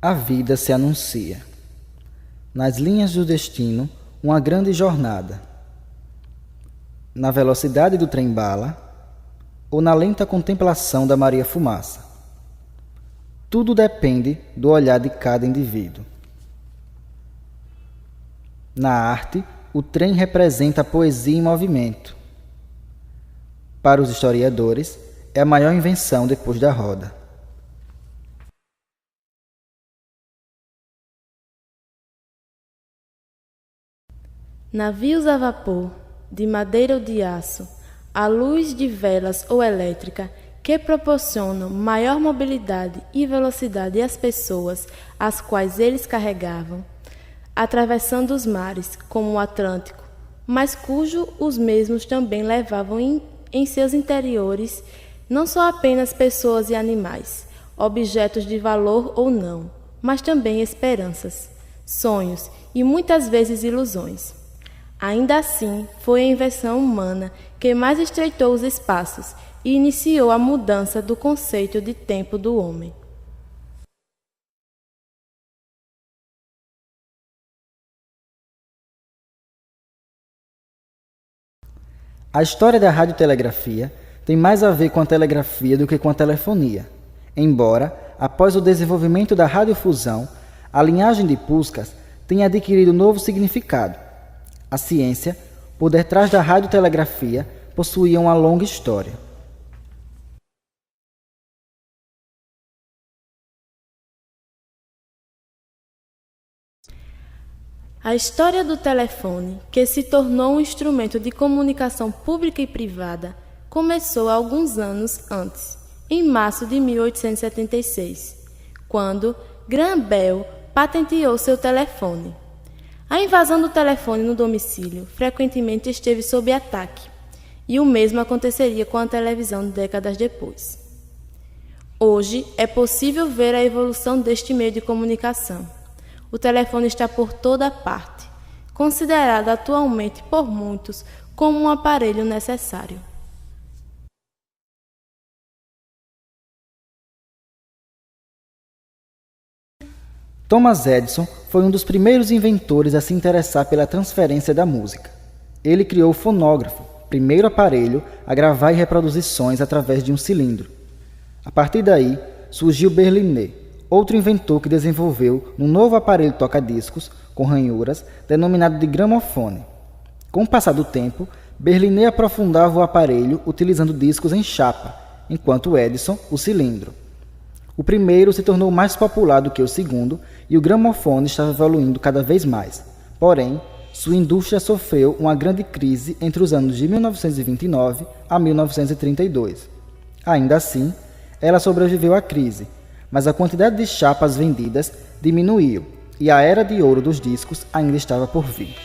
A vida se anuncia. Nas linhas do destino, uma grande jornada. Na velocidade do trem-bala ou na lenta contemplação da Maria Fumaça. Tudo depende do olhar de cada indivíduo. Na arte, o trem representa a poesia em movimento. Para os historiadores, é a maior invenção depois da roda. Navios a vapor, de madeira ou de aço, à luz de velas ou elétrica, que proporcionam maior mobilidade e velocidade às pessoas às quais eles carregavam, atravessando os mares, como o Atlântico, mas cujo os mesmos também levavam em seus interiores não só apenas pessoas e animais, objetos de valor ou não, mas também esperanças, sonhos e muitas vezes ilusões. Ainda assim, foi a invenção humana que mais estreitou os espaços e iniciou a mudança do conceito de tempo do homem. A história da radiotelegrafia tem mais a ver com a telegrafia do que com a telefonia, embora, após o desenvolvimento da radiofusão, a linhagem de Puskás tenha adquirido novo significado. A ciência, por detrás da radiotelegrafia, possuía uma longa história. A história do telefone, que se tornou um instrumento de comunicação pública e privada, começou alguns anos antes, em março de 1876, quando Graham Bell patenteou seu telefone. A invasão do telefone no domicílio frequentemente esteve sob ataque, e o mesmo aconteceria com a televisão décadas depois. Hoje é possível ver a evolução deste meio de comunicação. O telefone está por toda parte, considerado atualmente por muitos como um aparelho necessário. Thomas Edison foi um dos primeiros inventores a se interessar pela transferência da música. Ele criou o fonógrafo, primeiro aparelho a gravar e reproduzir sons através de um cilindro. A partir daí, surgiu Berliner, outro inventor que desenvolveu um novo aparelho toca-discos com ranhuras, denominado de gramofone. Com o passar do tempo, Berliner aprofundava o aparelho utilizando discos em chapa, enquanto Edison, o cilindro. O primeiro se tornou mais popular do que o segundo e o gramofone estava evoluindo cada vez mais. Porém, sua indústria sofreu uma grande crise entre os anos de 1929 a 1932. Ainda assim, ela sobreviveu à crise, mas a quantidade de chapas vendidas diminuiu e a era de ouro dos discos ainda estava por vir.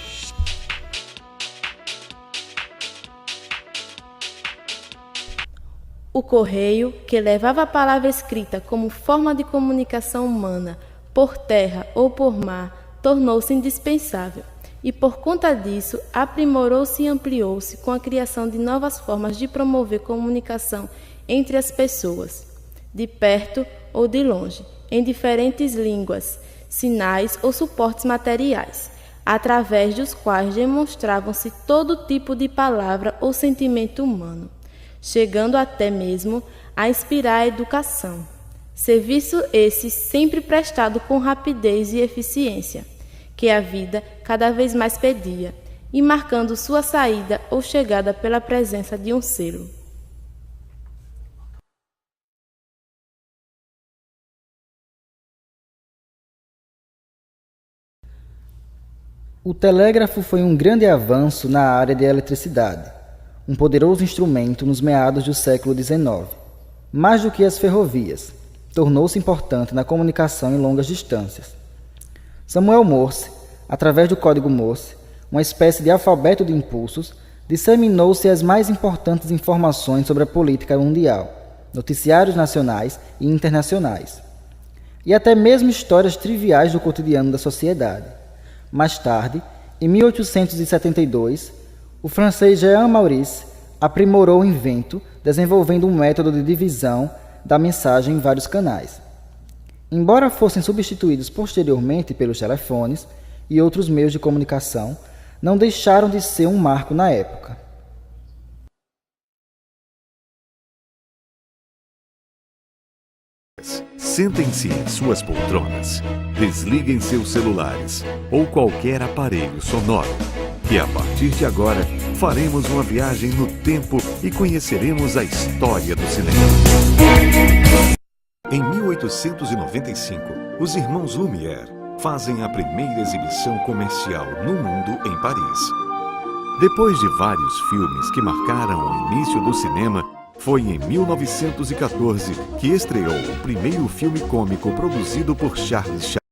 O correio, que levava a palavra escrita como forma de comunicação humana, por terra ou por mar, tornou-se indispensável e, por conta disso, aprimorou-se e ampliou-se com a criação de novas formas de promover comunicação entre as pessoas, de perto ou de longe, em diferentes línguas, sinais ou suportes materiais, através dos quais demonstravam-se todo tipo de palavra ou sentimento humano, chegando até mesmo a inspirar a educação. Serviço esse sempre prestado com rapidez e eficiência, que a vida cada vez mais pedia, e marcando sua saída ou chegada pela presença de um selo. O telégrafo foi um grande avanço na área de eletricidade, um poderoso instrumento nos meados do século XIX. Mais do que as ferrovias, tornou-se importante na comunicação em longas distâncias. Samuel Morse, através do código Morse, uma espécie de alfabeto de impulsos, disseminou-se as mais importantes informações sobre a política mundial, noticiários nacionais e internacionais, e até mesmo histórias triviais do cotidiano da sociedade. Mais tarde, em 1872, o francês Jean Maurice aprimorou o invento, desenvolvendo um método de divisão da mensagem em vários canais. Embora fossem substituídos posteriormente pelos telefones e outros meios de comunicação, não deixaram de ser um marco na época. Sentem-se em suas poltronas, desliguem seus celulares ou qualquer aparelho sonoro, que a partir de agora faremos uma viagem no tempo e conheceremos a história do cinema. Em 1895, os irmãos Lumière fazem a primeira exibição comercial no mundo em Paris. Depois de vários filmes que marcaram o início do cinema, foi em 1914 que estreou o primeiro filme cômico produzido por Charles Chaplin.